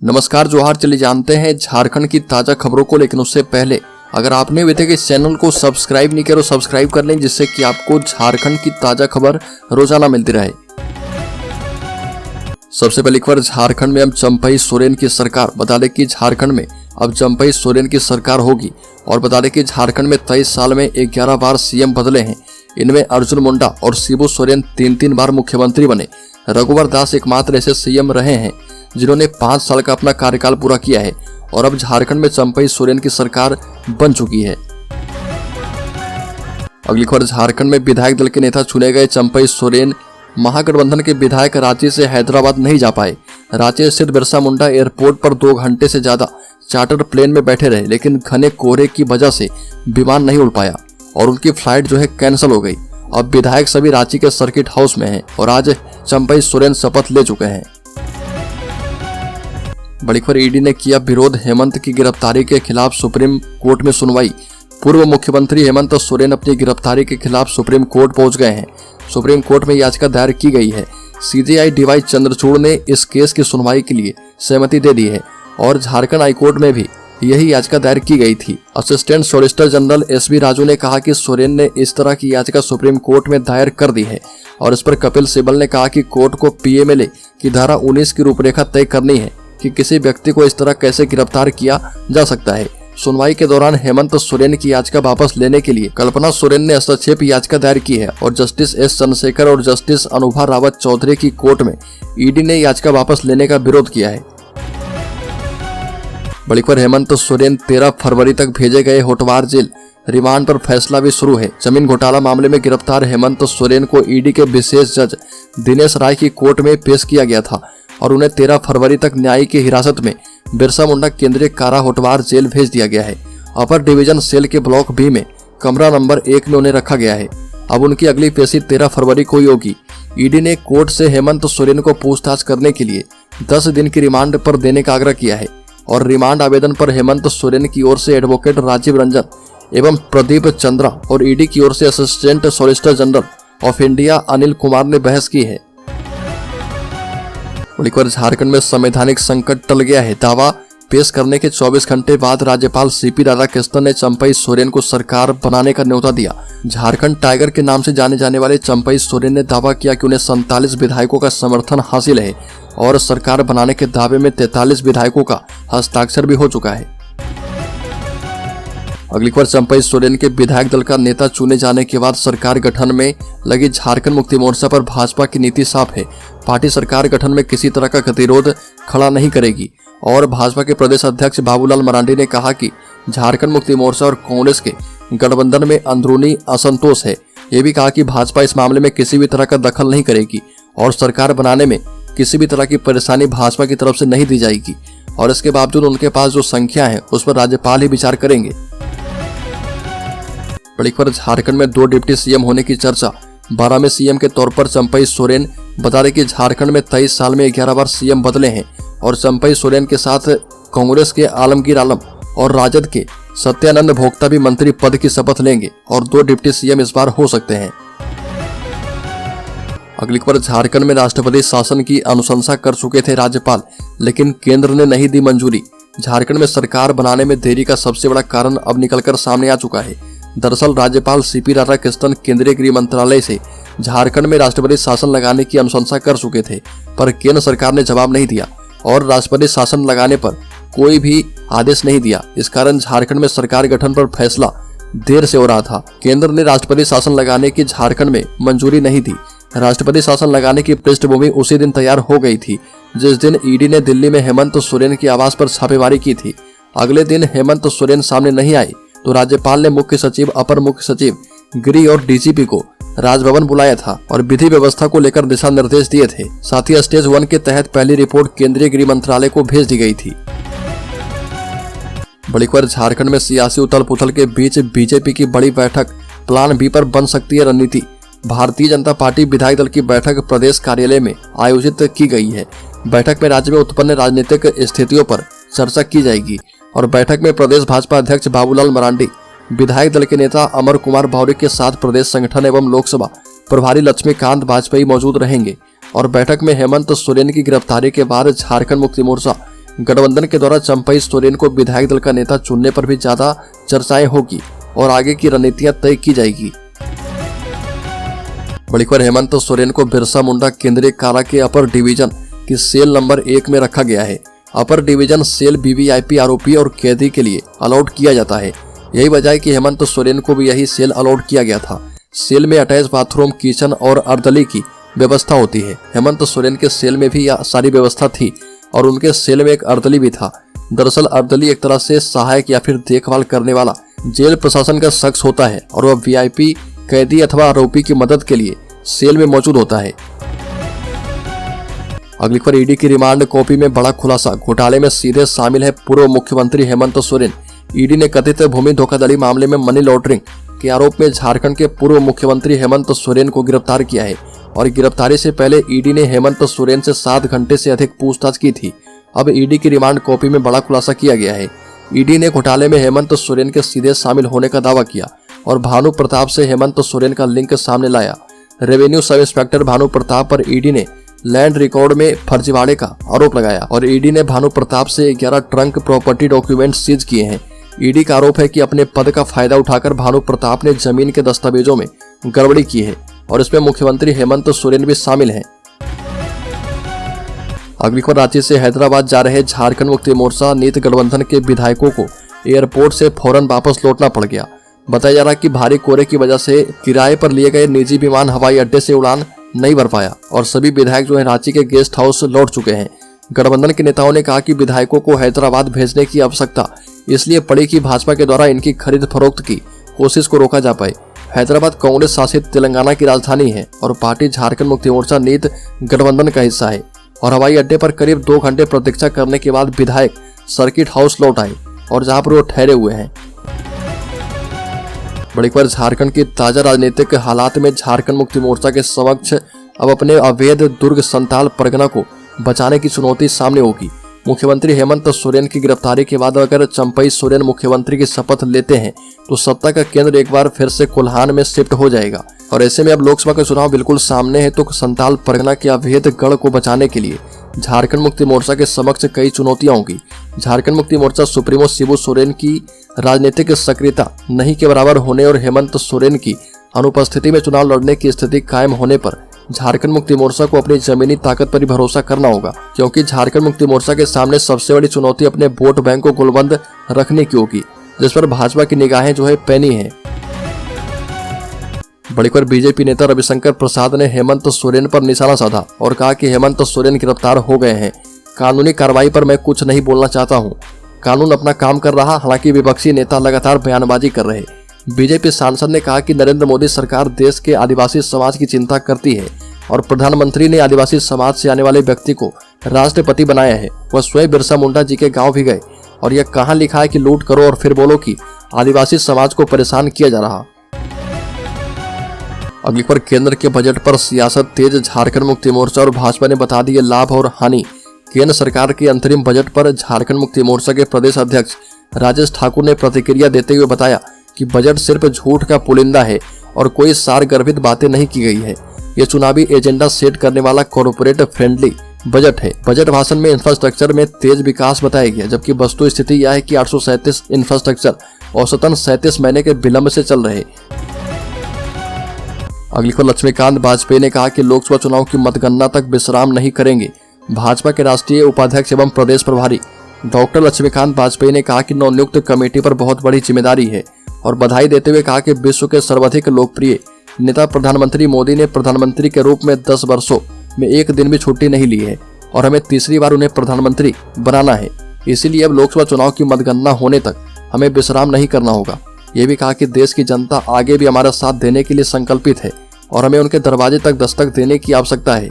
नमस्कार जोहार। चलिए जानते हैं झारखंड की ताजा खबरों को, लेकिन उससे पहले अगर आपने अभी तक इस चैनल को सब्सक्राइब नहीं किया तो सब्सक्राइब कर लें, जिससे कि आपको झारखंड की ताजा खबर रोजाना मिलती रहे। सबसे पहली खबर, झारखंड में अब चंपई सोरेन की सरकार। बता दें कि झारखंड में अब चंपई सोरेन की सरकार होगी और बता दें कि झारखंड में 23 साल में 11 बार सीएम बदले हैं। इनमें अर्जुन मुंडा और शिबू सोरेन 3 बार मुख्यमंत्री बने। रघुवर दास एकमात्र ऐसे सीएम रहे हैं जिन्होंने 5 साल का अपना कार्यकाल पूरा किया है और अब झारखंड में चंपई सोरेन की सरकार बन चुकी है। अगली खबर, झारखंड में विधायक दल के नेता चुने गए चंपई सोरेन महागठबंधन के विधायक रांची से हैदराबाद नहीं जा पाए। रांची स्थित बिरसा मुंडा एयरपोर्ट पर 2 घंटे से ज्यादा चार्टर प्लेन में बैठे रहे, लेकिन घने कोहरे की वजह से विमान नहीं उड़ पाया और उनकी फ्लाइट कैंसिल हो गई। अब विधायक सभी रांची के सर्किट हाउस में हैं और आज चंपई सोरेन शपथ ले चुके हैं। बड़ी खबर, ईडी ने किया विरोध, हेमंत की गिरफ्तारी के खिलाफ सुप्रीम कोर्ट में सुनवाई। पूर्व मुख्यमंत्री हेमंत सोरेन अपनी गिरफ्तारी के खिलाफ सुप्रीम कोर्ट पहुंच गए हैं। सुप्रीम कोर्ट में याचिका दायर की गई है। सीजेआई डीवाई चंद्रचूड़ ने इस केस की सुनवाई के लिए सहमति दे दी है और झारखंड हाईकोर्ट में भी यही याचिका दायर की गई थी। Assistant solicitor general SB Raju ने कहा कि सोरेन ने इस तरह की याचिका सुप्रीम कोर्ट में दायर कर दी है और इस पर कपिल सिब्बल ने कहा कि कोर्ट को पीएमएलए की धारा 19 की रूपरेखा तय करनी है कि किसी व्यक्ति को इस तरह कैसे गिरफ्तार किया जा सकता है। सुनवाई के दौरान हेमंत सोरेन की याचिका वापस लेने के लिए कल्पना सोरेन ने हस्तक्षेप याचिका दायर की है और जस्टिस एस चंद्रशेखर और जस्टिस अनुभा रावत चौधरी की कोर्ट में ईडी ने याचिका वापस लेने का विरोध किया है। बड़ी खबर, हेमंत सोरेन 13 फरवरी तक भेजे गए होटवार जेल। रिमांड पर फैसला भी शुरू है। जमीन घोटाला मामले में गिरफ्तार हेमंत सोरेन को ईडी के विशेष जज दिनेश राय की कोर्ट में पेश किया गया था और उन्हें 13 फरवरी तक न्यायिक हिरासत में बिरसा मुंडा केंद्रीय कारा होटवार जेल भेज दिया गया है। अपर डिवीजन सेल के ब्लॉक बी में कमरा नंबर 1 में उन्हें रखा गया है। अब उनकी अगली पेशी 13 फरवरी को होगी। ईडी ने कोर्ट से हेमंत सोरेन को पूछताछ करने के लिए 10 दिन की रिमांड पर देने का आग्रह किया है और रिमांड आवेदन पर हेमंत सोरेन की ओर से एडवोकेट राजीव रंजन एवं प्रदीप चंद्रा और ईडी की ओर से assistant solicitor general of India Anil Kumar ने बहस की है। झारखंड में संवैधानिक संकट टल गया है। दावा पेश करने के 24 घंटे बाद राज्यपाल सीपी राधाकृष्णन ने चंपई सोरेन को सरकार बनाने का न्योता दिया। झारखंड टाइगर के नाम से जाने जाने वाले चंपई सोरेन ने दावा किया कि उन्हें 47 विधायकों का समर्थन हासिल है और सरकार बनाने के दावे में 43 विधायकों का हस्ताक्षर भी हो चुका है। अगली खबर, चंपई सोरेन के विधायक दल का नेता चुने जाने के बाद सरकार गठन में लगी झारखंड मुक्ति मोर्चा पर भाजपा की नीति साफ है। पार्टी सरकार गठन में किसी तरह का गतिरोध खड़ा नहीं करेगी और भाजपा के प्रदेश अध्यक्ष बाबूलाल मरांडी ने कहा कि झारखंड मुक्ति मोर्चा और कांग्रेस के गठबंधन में अंदरूनी असंतोष है। ये भी कहा कि भाजपा इस मामले में किसी भी तरह का दखल नहीं करेगी और सरकार बनाने में किसी भी तरह की परेशानी भाजपा की तरफ से नहीं दी जाएगी और इसके बावजूद उनके पास जो संख्या है उस पर राज्यपाल ही विचार करेंगे। बड़ी खबर, झारखंड में 2 डिप्टी सीएम होने की चर्चा। 12 में सीएम के तौर पर चंपई सोरेन। बता दें कि झारखंड में 23 साल में 11 बार सीएम बदले हैं और चंपई सोरेन के साथ कांग्रेस के आलमगीर आलम और राजद के सत्यानंद भोक्ता भी मंत्री पद की शपथ लेंगे और 2 डिप्टी सीएम इस बार हो सकते हैं। अगली खबर, झारखंड में राष्ट्रपति शासन की अनुशंसा कर चुके थे राज्यपाल, लेकिन केंद्र ने नहीं दी मंजूरी। झारखंड में सरकार बनाने में देरी का सबसे बड़ा कारण अब निकलकर सामने आ चुका है। दरअसल राज्यपाल सीपी राधाकृष्णन केंद्रीय गृह मंत्रालय से झारखंड में राष्ट्रपति शासन लगाने की अनुशंसा कर चुके थे, पर केंद्र सरकार ने जवाब नहीं दिया और राष्ट्रपति शासन लगाने पर कोई भी आदेश नहीं दिया। इस कारण झारखंड में सरकार गठन पर फैसला देर से हो रहा था। केंद्र ने राष्ट्रपति शासन लगाने की झारखंड में मंजूरी नहीं दी। राष्ट्रपति शासन लगाने की पृष्ठभूमि उसी दिन तैयार हो गई थी जिस दिन ईडी ने दिल्ली में हेमंत सोरेन की आवास पर छापेमारी की थी। अगले दिन हेमंत सोरेन सामने नहीं आए तो राज्यपाल ने मुख्य सचिव, अपर मुख्य सचिव, गृह और डीजीपी को राजभवन बुलाया था और विधि व्यवस्था को लेकर दिशा निर्देश दिए थे। साथ ही स्टेज 1 के तहत पहली रिपोर्ट केंद्रीय गृह मंत्रालय को भेज दी गई थी। बड़ी खबर, झारखंड में सियासी उथल पुथल के बीच बीजेपी की बड़ी बैठक। प्लान बी पर बन सकती है रणनीति। भारतीय जनता पार्टी विधायक दल की बैठक प्रदेश कार्यालय में आयोजित की गई है। बैठक में राज्य में उत्पन्न राजनीतिक स्थितियों पर चर्चा की जाएगी और बैठक में प्रदेश भाजपा अध्यक्ष बाबूलाल मरांडी, विधायक दल के नेता अमर कुमार भौरिक के साथ प्रदेश संगठन एवं लोकसभा प्रभारी लक्ष्मीकांत वाजपेयी मौजूद रहेंगे और बैठक में हेमंत सोरेन की गिरफ्तारी के बाद झारखंड मुक्ति मोर्चा गठबंधन के द्वारा चंपई सोरेन को विधायक दल का नेता चुनने पर भी ज्यादा चर्चाएं होगी और आगे की रणनीतियां तय की जाएगी। बड़ी खबर, हेमंत सोरेन को बिरसा मुंडा केंद्रीय कारा के अपर डिवीजन की सेल नंबर 1 में रखा गया है। अपर डिवीजन सेल वीवीआईपी आरोपी और कैदी के लिए अलॉट किया जाता है। यही वजह है कि हेमंत सोरेन को भी यही सेल अलॉट किया गया था। सेल में अटैच बाथरूम, किचन और अर्दली की व्यवस्था होती है। हेमंत सोरेन के सेल में भी यह सारी व्यवस्था थी और उनके सेल में एक अर्दली भी था। दरअसल अर्दली एक तरह से सहायक या फिर देखभाल करने वाला जेल प्रशासन का शख्स होता है और वह वीआईपी, कैदी अथवा आरोपी की मदद के लिए सेल में मौजूद होता है। अगली खबर, ईडी की रिमांड कॉपी में बड़ा खुलासा, घोटाले में सीधे शामिल है पूर्व मुख्यमंत्री हेमंत सोरेन। ईडी ने कथित भूमि धोखाधड़ी मामले में मनी लॉन्ड्रिंग के आरोप में झारखंड के पूर्व मुख्यमंत्री हेमंत सोरेन को गिरफ्तार किया है और गिरफ्तारी से पहले ईडी ने हेमंत सोरेन से 7 घंटे से अधिक पूछताछ की थी। अब ईडी की रिमांड कॉपी में बड़ा खुलासा किया गया है। ईडी ने घोटाले में हेमंत सोरेन के सीधे शामिल होने का दावा किया और भानु प्रताप से हेमंत सोरेन का लिंक सामने लाया। Revenue sub inspector Bhanu Pratap पर ईडी ने लैंड रिकॉर्ड में फर्जीवाड़े का आरोप लगाया और ईडी ने भानु प्रताप से 11 ट्रंक प्रॉपर्टी डॉक्यूमेंट सीज किए हैं। ईडी का आरोप है कि अपने पद का फायदा उठाकर भानु प्रताप ने जमीन के दस्तावेजों में गड़बड़ी की है और इसमें मुख्यमंत्री हेमंत सोरेन भी शामिल हैं। अगली खबर, रांची से हैदराबाद जा रहे झारखंड मुक्ति मोर्चा नीत गठबंधन के विधायकों को एयरपोर्ट से फौरन वापस लौटना पड़ गया। बताया जा रहा है कि भारी कोहरे की वजह से किराए पर लिए गए निजी विमान हवाई अड्डे से उड़ान नहीं भर पाया और सभी विधायक जो है रांची के गेस्ट हाउस लौट चुके हैं। गठबंधन के नेताओं ने कहा कि विधायकों को हैदराबाद भेजने की आवश्यकता इसलिए पड़ी कि भाजपा के द्वारा इनकी खरीद फरोख्त की कोशिश को रोका जा पाए। हैदराबाद कांग्रेस शासित तेलंगाना की राजधानी है और पार्टी झारखंड मुक्ति मोर्चा नीत गठबंधन का हिस्सा है और हवाई अड्डे पर करीब 2 घंटे प्रतीक्षा करने के बाद विधायक सर्किट हाउस लौट आए और जहां पर वो ठहरे हुए हैं। बड़ी खबर, झारखंड की ताजा राजनीतिक हालात में झारखंड मुक्ति मोर्चा के समक्ष अब अपने अवैध दुर्ग संताल परगना को बचाने की चुनौती सामने होगी। मुख्यमंत्री हेमंत सोरेन की गिरफ्तारी के बाद अगर चंपई सोरेन मुख्यमंत्री की शपथ लेते हैं तो सत्ता का केंद्र एक बार फिर से कोल्हान में शिफ्ट हो जाएगा और ऐसे में अब लोकसभा का चुनाव बिल्कुल सामने है तो संताल परगना के अवैध गढ़ को बचाने के लिए झारखंड मुक्ति मोर्चा के समक्ष कई चुनौतियां होंगी। झारखंड मुक्ति मोर्चा सुप्रीमो शिबू सोरेन की राजनीतिक सक्रियता नहीं के बराबर होने और हेमंत सोरेन की अनुपस्थिति में चुनाव लड़ने की स्थिति कायम होने पर झारखंड मुक्ति मोर्चा को अपनी जमीनी ताकत पर ही भरोसा करना होगा, क्योंकि झारखंड मुक्ति मोर्चा के सामने सबसे बड़ी चुनौती अपने वोट बैंक को गोलबंद रखने की होगी, जिस पर भाजपा की निगाहें जो है पैनी है। बड़ी खबर, बीजेपी नेता रविशंकर प्रसाद ने हेमंत सोरेन पर निशाना साधा और कहा कि हेमंत सोरेन गिरफ्तार हो गए हैं। कानूनी कार्रवाई पर मैं कुछ नहीं बोलना चाहता हूं। कानून अपना काम कर रहा, हालांकि विपक्षी नेता लगातार बयानबाजी कर रहे। बीजेपी सांसद ने कहा कि नरेंद्र मोदी सरकार देश के आदिवासी समाज की चिंता करती है और प्रधानमंत्री ने आदिवासी समाज से आने वाले व्यक्ति को राष्ट्रपति बनाया है। वह स्वयं बिरसा मुंडा जी के गांव भी गए और यह कहां लिखा है कि लूट करो और फिर बोलो कि आदिवासी समाज को परेशान किया जा रहा। अगली पर केंद्र के बजट पर सियासत तेज, झारखंड मुक्ति मोर्चा और भाजपा ने बता दिए लाभ और हानि। केंद्र सरकार के अंतरिम बजट पर झारखंड मुक्ति मोर्चा के प्रदेश अध्यक्ष राजेश ठाकुर ने प्रतिक्रिया देते हुए बताया कि बजट सिर्फ झूठ का पुलिंदा है और कोई सार गर्भित बातें नहीं की गई है। ये चुनावी एजेंडा सेट करने वाला कॉर्पोरेट फ्रेंडली बजट है। बजट भाषण में इंफ्रास्ट्रक्चर में तेज विकास बताया गया, जबकि वस्तु स्थिति यह है कि 837 इंफ्रास्ट्रक्चर औसतन 37 महीने के विलंब से चल रहे। अगली खबर, लक्ष्मीकांत वाजपेयी ने कहा कि लोकसभा चुनाव की मतगणना तक विश्राम नहीं करेंगे। भाजपा के राष्ट्रीय उपाध्यक्ष एवं प्रदेश प्रभारी डॉक्टर लक्ष्मीकांत वाजपेयी ने कहा कि नवनियुक्त कमेटी पर बहुत बड़ी जिम्मेदारी है और बधाई देते हुए कहा कि विश्व के सर्वाधिक लोकप्रिय नेता प्रधानमंत्री मोदी ने प्रधानमंत्री के रूप में 10 वर्षों में एक दिन भी छुट्टी नहीं ली है और हमें तीसरी बार उन्हें प्रधानमंत्री बनाना है। इसीलिए अब लोकसभा चुनाव की मतगणना होने तक हमें विश्राम नहीं करना होगा। ये भी कहा कि देश की जनता आगे भी हमारा साथ देने के लिए संकल्पित है और हमें उनके दरवाजे तक दस्तक देने की आवश्यकता है।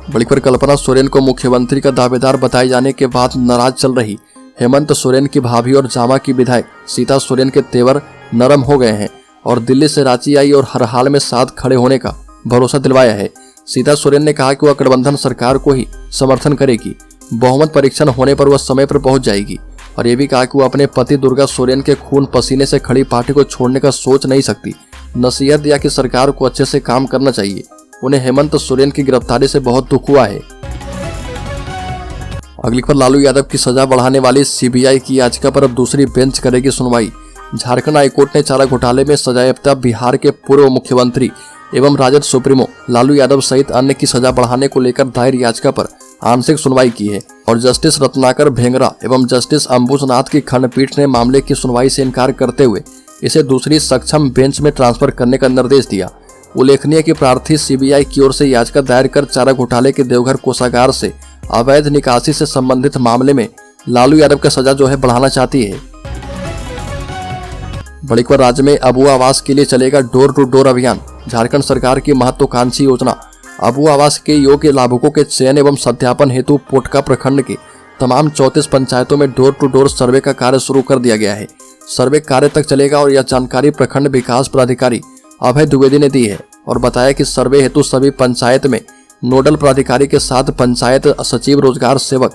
बड़ी खबर, कल्पना सोरेन को मुख्यमंत्री का दावेदार बताए जाने के बाद नाराज चल रही हेमंत सोरेन की भाभी और जामा की विधायक सीता सोरेन के तेवर नरम हो गए हैं और दिल्ली से रांची आई और हर हाल में साथ खड़े होने का भरोसा दिलवाया है। सीता सोरेन ने कहा कि वह गठबंधन सरकार को ही समर्थन करेगी। बहुमत परीक्षण होने पर वह समय पर पहुंच जाएगी और ये भी कहा कि वह अपने पति दुर्गा सोरेन के खून पसीने से खड़ी पार्टी को छोड़ने का सोच नहीं सकती। नसीहत दिया कि सरकार को अच्छे से काम करना चाहिए। उन्हें हेमंत सोरेन की गिरफ्तारी से बहुत दुख हुआ है। अगली खबर, लालू यादव की सजा बढ़ाने वाली सीबीआई की याचिका पर अब दूसरी बेंच करेगी सुनवाई। झारखंड हाईकोर्ट ने चारा घोटाले में सजायाफ्ता बिहार के पूर्व मुख्यमंत्री एवं राजद सुप्रीमो लालू यादव सहित अन्य की सजा बढ़ाने को लेकर दायर याचिका पर आंशिक सुनवाई की है और जस्टिस रत्नाकर भेंगरा एवं जस्टिस अंबुजनाथ की खंडपीठ ने मामले की सुनवाई से इनकार करते हुए इसे दूसरी सक्षम बेंच में ट्रांसफर करने का निर्देश दिया। उल्लेखनीय कि प्रार्थी सीबीआई की ओर से याचिका दायर कर चारा घोटाले के देवघर कोषागार से अवैध निकासी से संबंधित मामले में लालू यादव का सजा बढ़ाना चाहती है। बड़ी खबर, राज्य में अबू आवास के लिए चलेगा डोर टू डोर अभियान। झारखंड सरकार की महत्वाकांक्षी योजना अबू आवास के योग्य लाभुकों के चयन एवं सत्यापन हेतु पोटका प्रखंड के तमाम 34 पंचायतों में डोर टू डोर सर्वे का कार्य शुरू कर दिया गया है। सर्वे कार्य तक चलेगा और यह जानकारी प्रखंड विकास पदाधिकारी अभय द्विवेदी ने दी है और बताया कि सर्वे हेतु सभी पंचायत में नोडल प्राधिकारी के साथ पंचायत सचिव, रोजगार सेवक,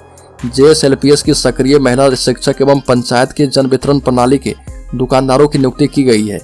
JSLPS की सक्रिय महिला शिक्षक एवं पंचायत के जन वितरण प्रणाली के दुकानदारों की नियुक्ति की गई है।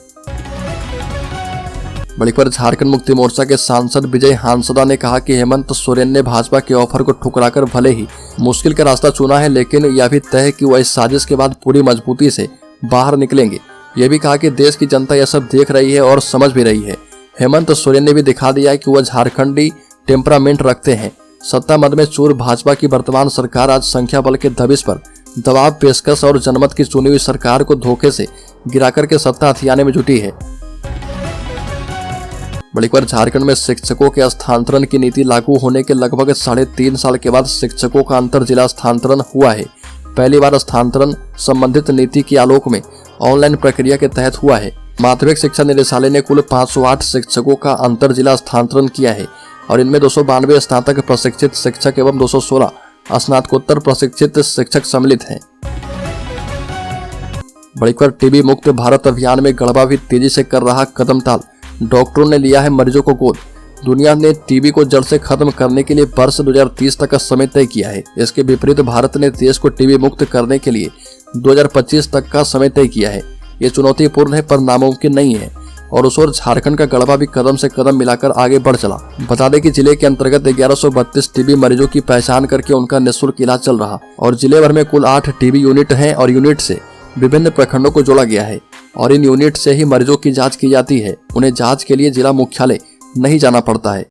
बड़ी खबर, झारखंड मुक्ति मोर्चा के सांसद विजय हांसदा ने कहा कि हेमंत सोरेन ने भाजपा के ऑफर को ठुकराकर भले ही मुश्किल का रास्ता चुना है, लेकिन यह भी तय है कि वह इस साजिश के बाद पूरी मजबूती से बाहर निकलेंगे। यह भी कहा कि देश की जनता यह सब देख रही है और समझ भी रही है। हेमंत सोरेन ने भी दिखा दिया है कि वह झारखंडी टेम्परामेंट रखते हैं। सत्ता मद में चूर भाजपा की वर्तमान सरकार आज संख्या बल के दबिश पर दबाव, पेशकश और जनमत की चुनी हुई सरकार को धोखे से गिराकर के सत्ता हथियाने में जुटी है। बड़ी खबर, झारखंड में शिक्षकों के स्थानांतरण की नीति लागू होने के लगभग 3.5 साल के बाद शिक्षकों का अंतर जिला स्थानांतरण हुआ है। पहली बार स्थानांतरण संबंधित नीति के आलोक में ऑनलाइन प्रक्रिया के तहत हुआ है। माध्यमिक शिक्षा निदेशालय ने कुल 508 शिक्षकों का अंतर जिला स्थानांतरण किया है और इनमें 292 स्नातक प्रशिक्षित शिक्षक एवं 216 स्नातकोत्तर प्रशिक्षित शिक्षक सम्मिलित हैं। बड़ी खबर, टीबी मुक्त भारत अभियान में गढ़वा भी तेजी से कर रहा कदम ताल। डॉक्टरों ने लिया है मरीजों को गोद। दुनिया ने टीबी को जड़ से खत्म करने के लिए वर्ष 2030 तक का समय तय किया है। इसके विपरीत भारत ने देश को टीबी मुक्त करने के लिए 2025 तक का समय तय किया है। ये चुनौतीपूर्ण है पर नामुमकिन नहीं है और उस ओर झारखंड का गढ़वा भी कदम से कदम मिलाकर आगे बढ़ चला। बता दें कि जिले के अंतर्गत 1132 टीबी मरीजों की पहचान करके उनका निःशुल्क इलाज चल रहा और जिले भर में कुल 8 टीबी यूनिट हैं और यूनिट से विभिन्न प्रखंडों को जोड़ा गया है और इन यूनिट से ही मरीजों की जांच की जाती है। उन्हें जांच के लिए जिला मुख्यालय नहीं जाना पड़ता है।